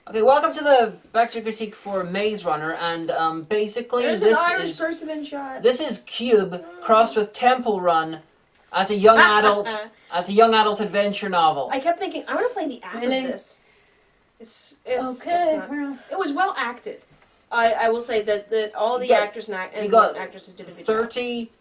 Okay, welcome to the Backseat critique for Maze Runner, and basically There's an Irish person in shot. This is Cube crossed with Temple Run as a young adult adventure novel. I kept thinking, I want to play the act of this. It's okay. It was well acted. I will say that all the actors and actresses did a good 30. Job.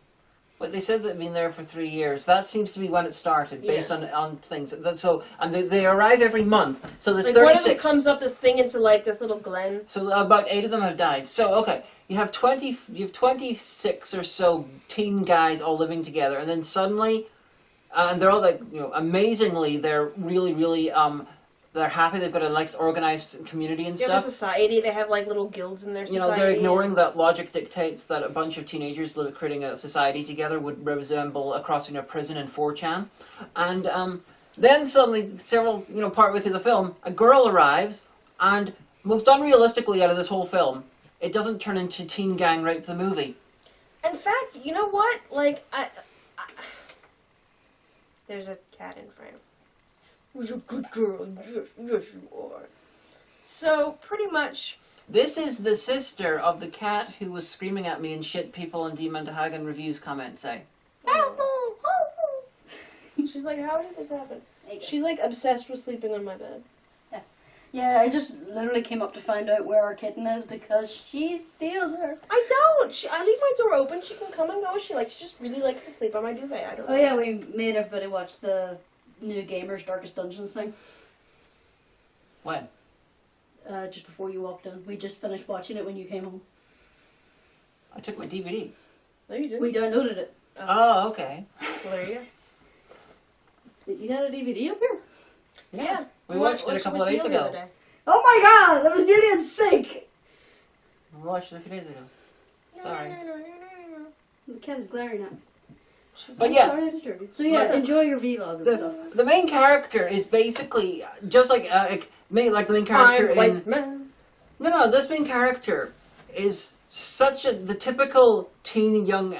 But they said they've been there for 3 years. That seems to be when it started, based on things. And they arrive every month. So there's 36. One of them comes up this thing into like this little glen. So about 8 of them have died. So okay, you have 26 or so teen guys all living together, and then suddenly, and they're all like, amazingly, they're really they're happy. They've got a nice organized community and stuff. They have a society. They have like little guilds in their society. They're ignoring that logic dictates that a bunch of teenagers creating a society together would resemble a crossing of prison and 4chan. And then suddenly, partway through the film, a girl arrives, and most unrealistically out of this whole film, it doesn't turn into teen gang rape the movie. In fact, you know what? Like, there's a cat in frame. Who's a good girl? Yes, you are. So, pretty much... This is the sister of the cat who was screaming at me and shit people in D. Hagen reviews comment say. She's like, how did this happen? She's like obsessed with sleeping on my bed. Yes. Yeah, I just literally came up to find out where our kitten is because she steals her. I don't! I leave my door open, she can come and go as she likes. She just really likes to sleep on my duvet. I don't know. Oh yeah, we made everybody watch the new Gamers Darkest Dungeons thing. When? Just before you walked in. We just finished watching it when you came home. I took my DVD. No, you didn't. We downloaded it. Oh, okay. Well, there you go. You had a DVD up here? Yeah. We watched it a couple of days ago. Oh my god, that was nearly in sync! We watched it a few days ago. Sorry. The cat is glaring at me. But yeah. Sorry to disturb you. So yeah, enjoy your vlog and stuff. The main character is basically just like the main character in... No, this main character is such the typical teen young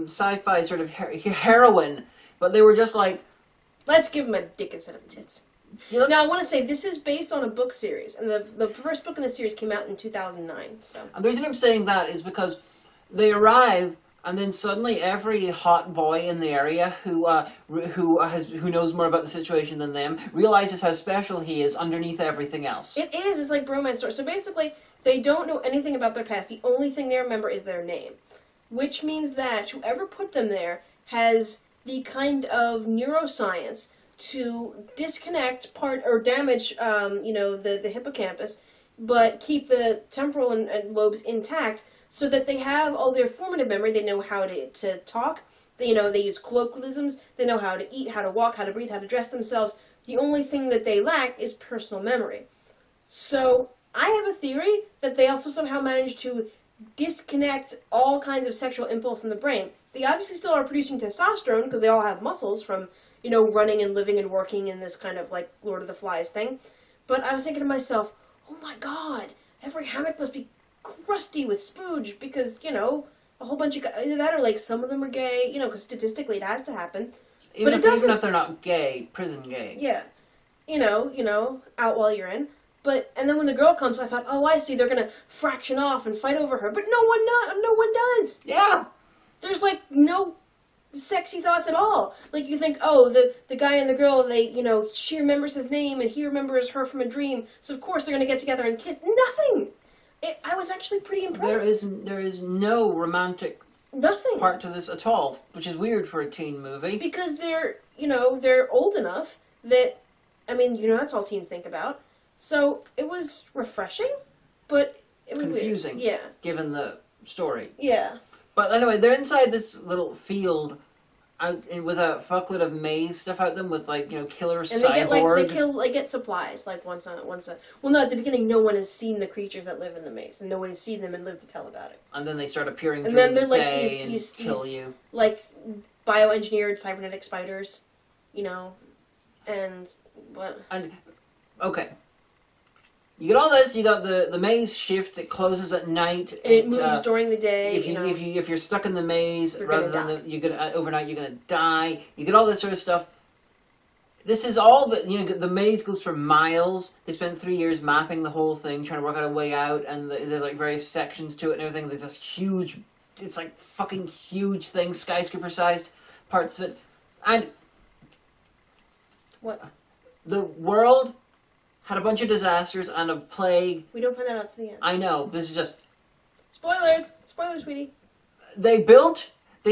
sci-fi sort of heroine, but they were just like... Let's give him a dick instead of tits. Now, I want to say, this is based on a book series, and the first book in the series came out in 2009, so... And the reason I'm saying that is because they arrive, and then suddenly every hot boy in the area who knows more about the situation than them realizes how special he is underneath everything else. It is. It's like bromance story. So basically, they don't know anything about their past. The only thing they remember is their name, which means that whoever put them there has the kind of neuroscience to disconnect part or damage, the hippocampus, but keep the temporal and lobes intact, so that they have all their formative memory. They know how to talk. They use colloquialisms. They know how to eat, how to walk, how to breathe, how to dress themselves. The only thing that they lack is personal memory. So I have a theory that they also somehow managed to disconnect all kinds of sexual impulse in the brain. They obviously still are producing testosterone because they all have muscles from, running and living and working in this kind of like Lord of the Flies thing. But I was thinking to myself, oh my god, every hammock must be crusty with spooge because, a whole bunch of guys, either that or like some of them are gay, because statistically it has to happen. Even if they're not gay, prison gay. Yeah. Out while you're in. And then when the girl comes, I thought, oh, I see, they're gonna fraction off and fight over her. But no one does. Yeah. There's like no sexy thoughts at all. Like you think, oh, the guy and the girl, she remembers his name and he remembers her from a dream, so of course they're gonna get together and kiss. Nothing. I was actually pretty impressed. There is no romantic part to this at all, which is weird for a teen movie. Because they're old enough that, that's all teens think about. So it was refreshing, but it was confusing. Weird. Yeah. Given the story. Yeah. But anyway, they're inside this little field with a fuckload of maze stuff out them with killer cyborgs. They get supplies once well, no, at the beginning no one has seen the creatures that live in the maze, and no one has seen them and lived to tell about it. And then they start appearing and during then the they're day these kill you. Like bioengineered cybernetic spiders, and what? And okay. You get all this. You got the maze shift. It closes at night. And it moves during the day. If you're stuck in the maze, rather than overnight, you're gonna die. You get all this sort of stuff. this is all, but the maze goes for miles. They spent 3 years mapping the whole thing, trying to work out a way out, and there's like various sections to it and everything. There's this huge, it's like fucking huge thing, skyscraper-sized parts of it, and What? the world had a bunch of disasters and a plague. We don't find that out to the end. I know, this is just... Spoilers! Spoilers, sweetie. They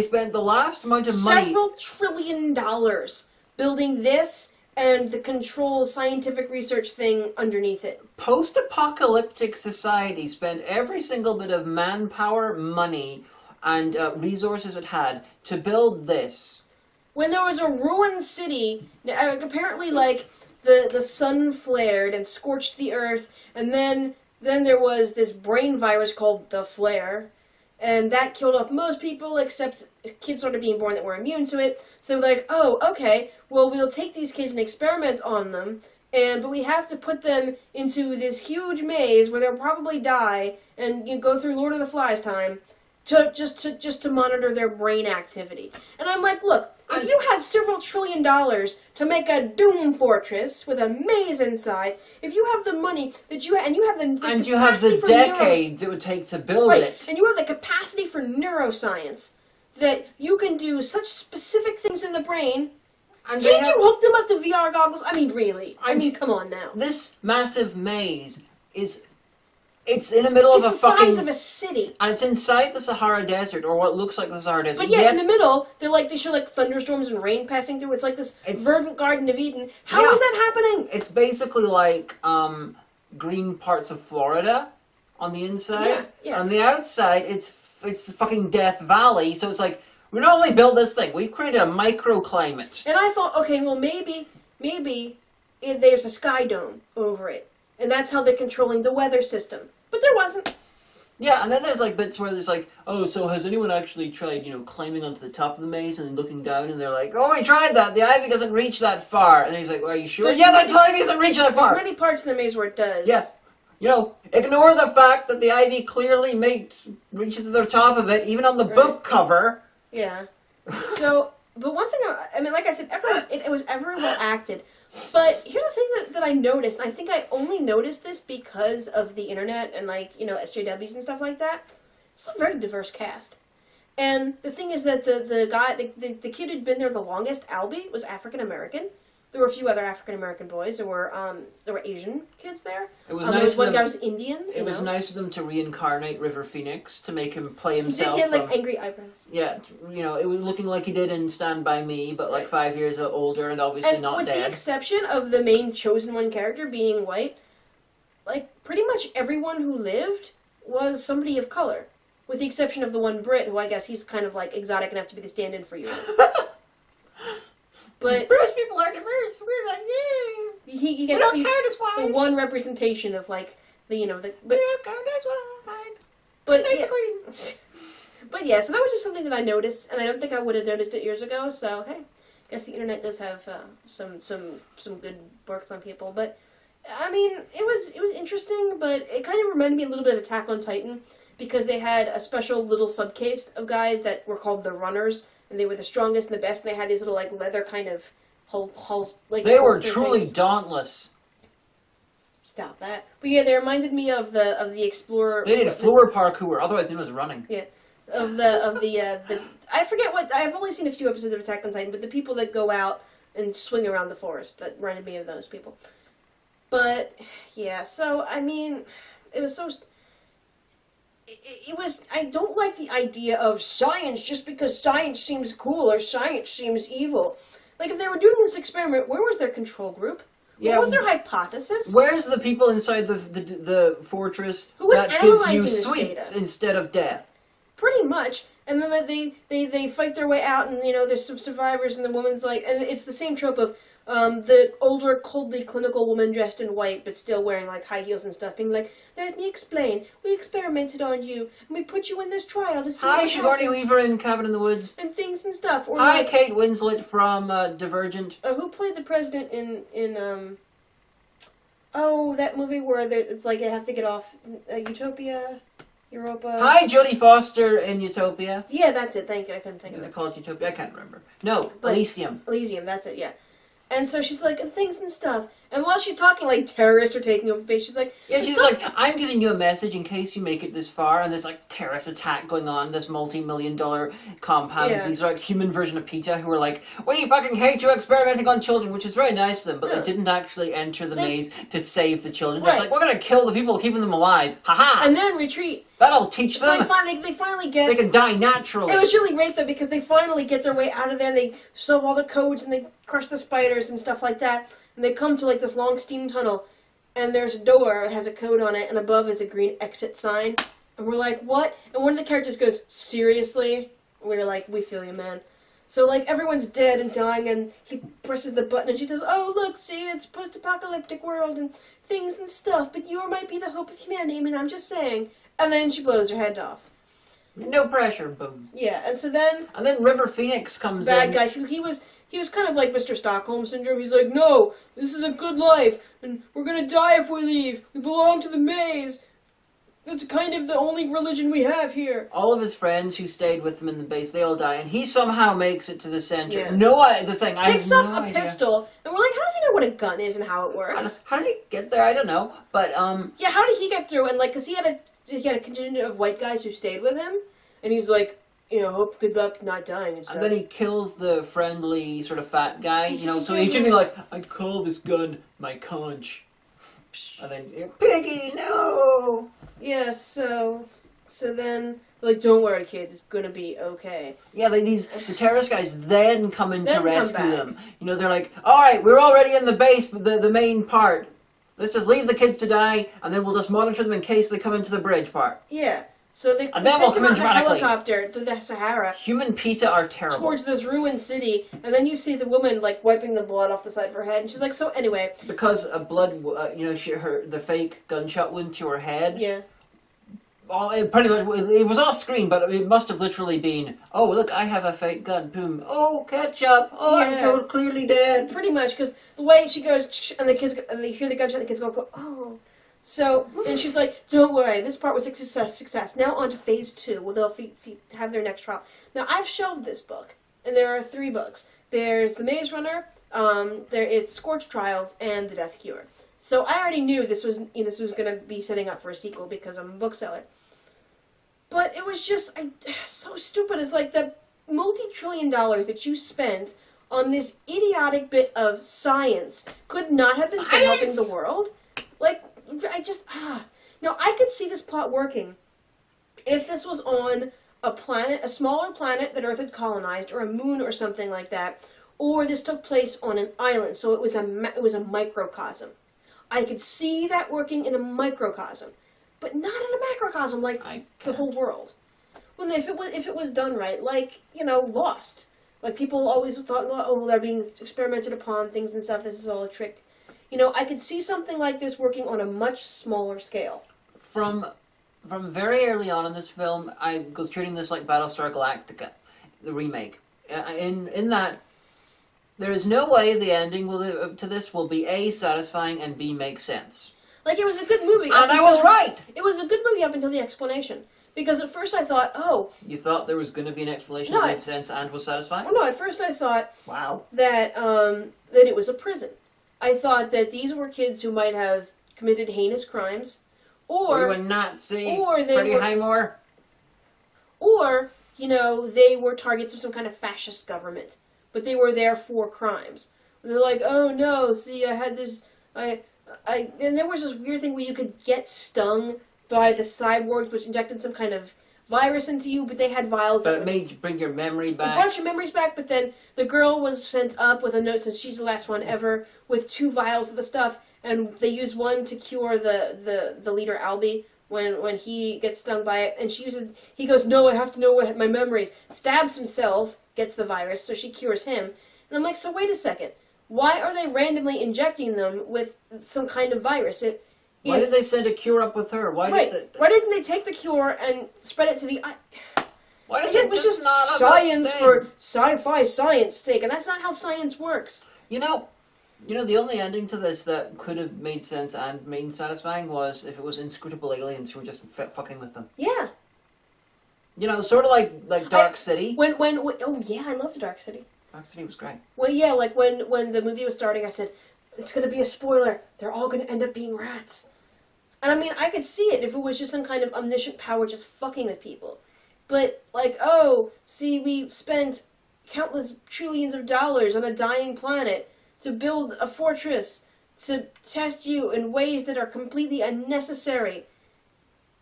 spent the last amount of money... Several $trillion building this and the control scientific research thing underneath it. Post-apocalyptic society spent every single bit of manpower, money, and resources it had to build this. When there was a ruined city, apparently, like, the sun flared and scorched the earth, and then there was this brain virus called the flare, and that killed off most people except kids started being born that were immune to it. So they were like, oh, okay, well, we'll take these kids and experiment on them, but we have to put them into this huge maze where they'll probably die and go through Lord of the Flies time just to monitor their brain activity. And I'm like, look, if you have several $1 trillion to make a doom fortress with a maze inside, if you have the money that you have the decades it would take to build it, and you have the capacity for neuroscience that you can do such specific things in the brain, can't you hook them up to VR goggles? I mean, really? I mean, come on now. This massive maze it's in the middle of a fucking... It's the size of a city. And it's inside the Sahara Desert, or what looks like the Sahara Desert. But yeah, in the middle, they show like thunderstorms and rain passing through. It's like this verdant Garden of Eden. How is that happening? It's basically like green parts of Florida on the inside. Yeah, yeah. On the outside, it's the fucking Death Valley, so it's like, we not only built this thing, we've created a microclimate. And I thought, okay, well, maybe there's a sky dome over it. And that's how they're controlling the weather system. But there wasn't. Yeah, and then there's like bits where there's like, oh, so has anyone actually tried, climbing onto the top of the maze and looking down, and they're like, oh, we tried that, the ivy doesn't reach that far. And he's like, well, are you sure? Yeah, the ivy doesn't reach that far. There's many parts in the maze where it does. Yes. Ignore the fact that the ivy clearly reaches to the top of it, even on the book cover. Yeah. So, but one thing, I mean, like I said, it was very well acted. But here's the thing that I noticed, and I think I only noticed this because of the internet and, like, SJWs and stuff like that. It's a very diverse cast. And the thing is that the kid who'd been there the longest, Albie, was African American. There were a few other African American boys. There were Asian kids there. It was nice. One guy was Indian. It was nice of them to reincarnate River Phoenix, to make him play himself. He had like angry eyebrows. Yeah, it was looking like he did in Stand By Me, but like 5 years older and obviously not dead. With the exception of the main chosen one character being white, like pretty much everyone who lived was somebody of color, with the exception of the one Brit, who I guess he's kind of like exotic enough to be the stand-in for you. But British people are diverse. We're like, yeah. He gets the one representation of like we don't count as white. But but yeah, so that was just something that I noticed, and I don't think I would have noticed it years ago. So hey, I guess the internet does have some good works on people. But I mean, it was interesting, but it kind of reminded me a little bit of Attack on Titan because they had a special little subcase of guys that were called the Runners. And they were the strongest and the best, and they had these little, like, leather kind of hulls, like... They were truly things. Dauntless. Stop that. But yeah, they reminded me of the Explorer... They did floor parkour, otherwise known as running. Yeah. The I forget what... I've only seen a few episodes of Attack on Titan, but the people that go out and swing around the forest, that reminded me of those people. But, yeah, so, I mean, it was so... It was, I don't like the idea of science just because science seems cool or science seems evil. Like, if they were doing this experiment, where was their control group? What was their hypothesis? Where's the people inside the fortress who was that gives you this sweets data? Instead of death? Pretty much. And then they fight their way out, and, there's some survivors, and the woman's like, and it's the same trope of, the older, coldly clinical woman dressed in white, but still wearing, like, high heels and stuff, being like, let me explain. We experimented on you, and we put you in this trial to see Hi, Sigourney Weaver in Cabin in the Woods. And things and stuff. Or Hi, like, Kate Winslet from Divergent. Who played the president in that movie where it's like they have to get off Utopia, Europa... Hi, Jodie Foster in Utopia. Yeah, that's it. Thank you. I couldn't think of it. Is it called Utopia? I can't remember. No, Elysium. Elysium, that's it, yeah. And so she's like, and things and stuff. And while she's talking, like, terrorists are taking over base, she's like... Yeah, she's like, I'm giving you a message in case you make it this far, and there's, like, terrorist attack going on, this multi-million-dollar compound. Yeah. These are, like, human version of PETA who are like, we fucking hate you experimenting on children, which is very nice of them, but Yeah. they didn't actually enter the maze to save the children. Right. It's like, we're gonna kill the people keeping them alive. Ha-ha! And then retreat. That'll teach So them. they finally get... They can die naturally. It was really great, though, because they finally get their way out of there, and they solve all the codes, and they crush the spiders and stuff like that. And they come to, like, this long steam tunnel, and there's a door that has a code on it, and above is a green exit sign. And we're like, what? And one of the characters goes, seriously? And we were like, we feel you, man. So, like, everyone's dead and dying, and he presses the button, and she says, oh, look, see, it's post-apocalyptic world and things and stuff, but you might be the hope of humanity, I mean, I'm just saying. And then she blows her head off. No pressure, boom. Yeah, and so then... And then River Phoenix comes bad in. guy, he was kind of like Mr. Stockholm Syndrome. He's like, no, this is a good life, and we're gonna die if we leave. We belong to the maze. That's kind of the only religion we have here. All of his friends who stayed with him in the base, they all die, and he somehow makes it to the center. Yeah. I Picks have up no a idea. pistol, and we're like, how does he know what a gun is and how it works? How did he get there? I don't know, but Yeah, how did he get through? And like, cause he had a contingent of white guys who stayed with him, and he's like, you know, hope good luck not dying and stuff. and then he kills the friendly sort of fat guy, you know. So he kills should be him. like, I call this gun my conch, and then Piggy, no. Yeah, so then like, don't worry, kids, it's gonna be okay. Yeah, like the terrorist guys then come in to Then come rescue back. them. You know, they're like, all right, we're already in the base, the main part. Let's just leave the kids to die, and then we'll just monitor them in case they come into the bridge part. Yeah. So they And then take we'll them come in on a dramatically. helicopter to the Sahara Human PETA are terrible. towards this ruined city, and then you see the woman like wiping the blood off the side of her head, and she's like, so anyway. Because a blood, you know, the fake gunshot wound to her head. Yeah. Pretty much, it was off screen, but it must have literally been, oh, look, I have a fake gun, boom. Oh, ketchup. Oh, Yeah. I'm clearly dead. Pretty much, because the way she goes, and the kids, and they hear the gunshot, the kids go, oh. So, and she's like, don't worry, this part was a success. Now on to phase 2, where they'll have their next trial. Now, I've shelved this book, and there are 3 books. There's The Maze Runner, there is Scorch Trials, and The Death Cure. So I already knew this was going to be setting up for a sequel because I'm a bookseller. But it was just so stupid. It's like the multi-trillion dollars that you spent on this idiotic bit of science could not have been spent helping the world. Like, Now, I could see this plot working if this was on a planet, a smaller planet that Earth had colonized, or a moon or something like that, or this took place on an island, so it was a microcosm. I could see that working in a microcosm, but not in a macrocosm like the whole world. Well, if it was done right, like, you know, Lost. Like, people always thought, oh, they're being experimented upon, things and stuff, this is all a trick. You know, I could see something like this working on a much smaller scale. From very early on in this film, I was treating this like Battlestar Galactica, the remake. In that, there is no way the ending to this will be A, satisfying, and B, make sense. Like, it was a good movie. And I was right! It was a good movie up until the explanation. Because at first I thought, oh... You thought there was going to be an explanation No, that made sense and was satisfying? Well, no, at first I thought Wow. that it was a prison. I thought that these were kids who might have committed heinous crimes, Were you or a Nazi? or they Freddie were- Highmore? or, you know, they were targets of some kind of fascist government, but they were there for crimes. And they're like, oh no, see, I had this, and there was this weird thing where you could get stung by the cyborgs, which injected some kind of virus into you, but they had vials But that it made you bring your memory It back. brought your memories back, but then the girl was sent up with a note that says she's the last one ever, with 2 vials of the stuff, and they use one to cure the leader Albie when he gets stung by it, and he goes, no, I have to know what my memories. Stabs himself, gets the virus, so she cures him. And I'm like, so wait a second. Why are they randomly injecting them with some kind of virus? Why did they send a cure up with her? Why didn't they take the cure and spread it to the... Why did It was just science for sci-fi science sake, and that's not how science works. You know, the only ending to this that could have made sense and made satisfying was if it was inscrutable aliens who were just fucking with them. Yeah. You know, sort of like Dark City. Oh yeah, I loved Dark City. Backseat was great. Well, yeah, like when the movie was starting, I said, it's going to be a spoiler. They're all going to end up being rats. And I mean, I could see it if it was just some kind of omniscient power just fucking with people. But, like, oh, see, we spent countless trillions of dollars on a dying planet to build a fortress to test you in ways that are completely unnecessary.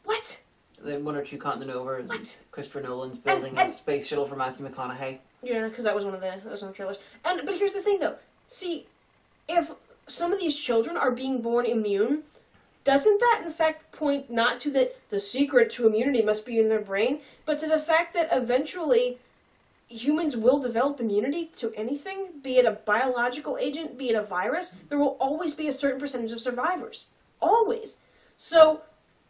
What? Then 1 or 2 continents over, What? Christopher Nolan's building a space shuttle for Matthew McConaughey. Yeah, because that was one of the trailers. But here's the thing, though. See, if some of these children are being born immune, doesn't that in fact point not to the secret to immunity must be in their brain, but to the fact that eventually humans will develop immunity to anything, be it a biological agent, be it a virus? There will always be a certain percentage of survivors. Always. So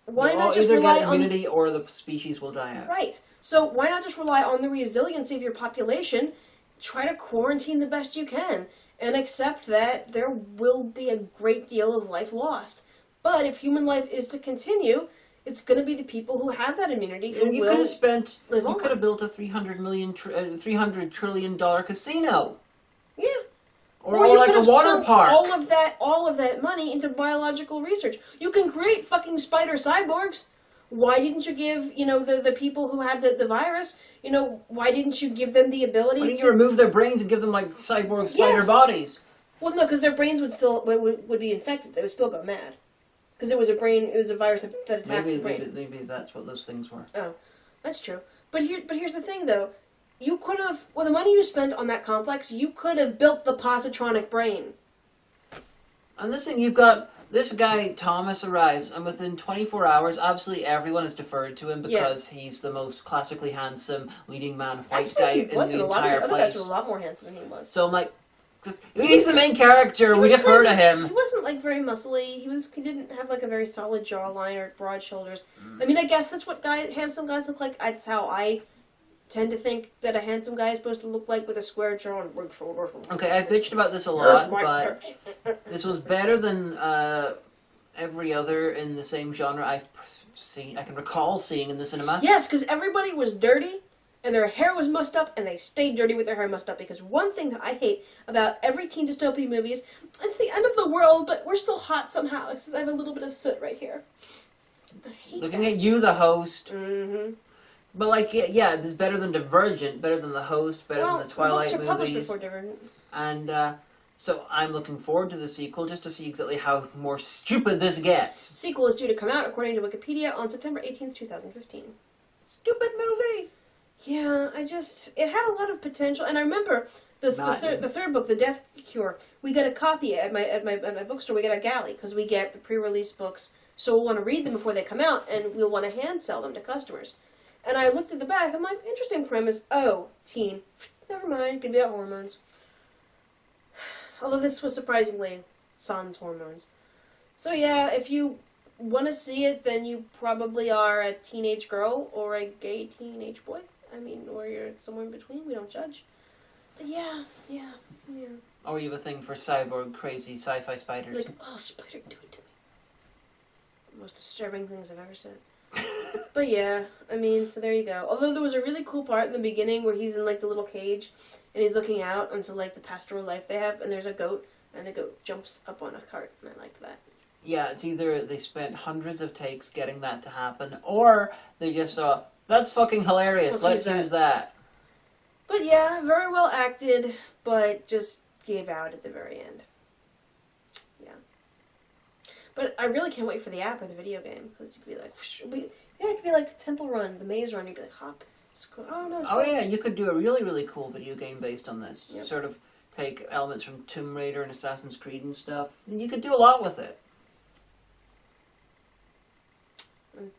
why They'll not just either rely get on... immunity or the species will die out. Right. So why not just rely on the resiliency of your population, try to quarantine the best you can, and accept that there will be a great deal of life lost. But if human life is to continue, it's going to be the people who have that immunity who You will could have spent. live You on. could have built a $300 trillion casino, Yeah. or you like could a have water sunk park. all of that money into biological research. You can create fucking spider cyborgs. Why didn't you give, the people who had the virus, why didn't you give them the ability Why didn't to... you remove their brains and give them like cyborg spider Yes. bodies? Well, no, because their brains would be infected. They would still go mad. Because it was a virus that attacked the brain. Maybe that's what those things were. Oh, that's true. But here's the thing, though. You could have, the money you spent on that complex, you could have built the positronic brain. And this thing, you've got this guy Thomas arrives, and within 24 hours, absolutely everyone is deferred to him because he's the most classically handsome leading man white guy in the entire Other place. guys were a lot more handsome than he was. So I'm like, he's the main character. We defer to him. He wasn't like very muscly. He didn't have like a very solid jawline or broad shoulders. I mean, I guess that's what handsome guys look like. That's how I tend to think that a handsome guy is supposed to look like, with a square jaw and big shoulders. Okay, I bitched about this a lot, but this was better than every other in the same genre I've seen. I can recall seeing in the cinema. Yes, because everybody was dirty, and their hair was mussed up, and they stayed dirty with their hair mussed up. Because one thing that I hate about every teen dystopia movie is, it's the end of the world, but we're still hot somehow, except I have a little bit of soot right here. I hate Looking at you, the host. Mm-hmm. But like, yeah, it's better than Divergent, better than The Host, better than the Twilight books are published movies. before Divergent. And so I'm looking forward to the sequel just to see exactly how more stupid this gets. Sequel is due to come out, according to Wikipedia, on September 18th, 2015. Stupid movie. Yeah, it had a lot of potential, and I remember the third book, The Death Cure. We got a copy at my bookstore. We got a galley because we get the pre-release books, so we'll want to read them before they come out, and we'll want to hand sell them to customers. And I looked at the back. I'm like, interesting premise. Oh, teen. Never mind. Could be about hormones. Although this was surprisingly sans hormones. So yeah, if you want to see it, then you probably are a teenage girl or a gay teenage boy. I mean, or you're somewhere in between. We don't judge. But yeah. Or you have a thing for cyborg, crazy sci-fi spiders. Like, oh, spider, do it to me. Most disturbing things I've ever said. But yeah, I mean, so there you go. Although there was a really cool part in the beginning where he's in like the little cage and he's looking out into like the pastoral life they have, and there's a goat, and the goat jumps up on a cart, and I liked that. Yeah, it's either they spent hundreds of takes getting that to happen, or they just saw, that's fucking hilarious, let's use that. But yeah, very well acted, but just gave out at the very end. Yeah. But I really can't wait for the app or the video game, because you could be like, it could be like Temple Run, the Maze Run, you'd be like, hop, scroll, oh no. Oh yeah, you could do a really, really cool video game based on this. Yep. Sort of take elements from Tomb Raider and Assassin's Creed and stuff. And you could do a lot with it.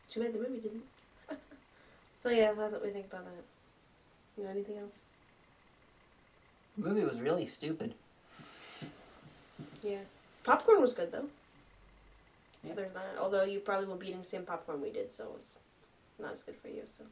Too bad the movie didn't. So yeah, that's what we think about that. You know, anything else? The movie was really stupid. Yeah. Popcorn was good, though. Yeah. So there's that. Although you probably won't be eating the same popcorn we did, so it's not as good for you, so...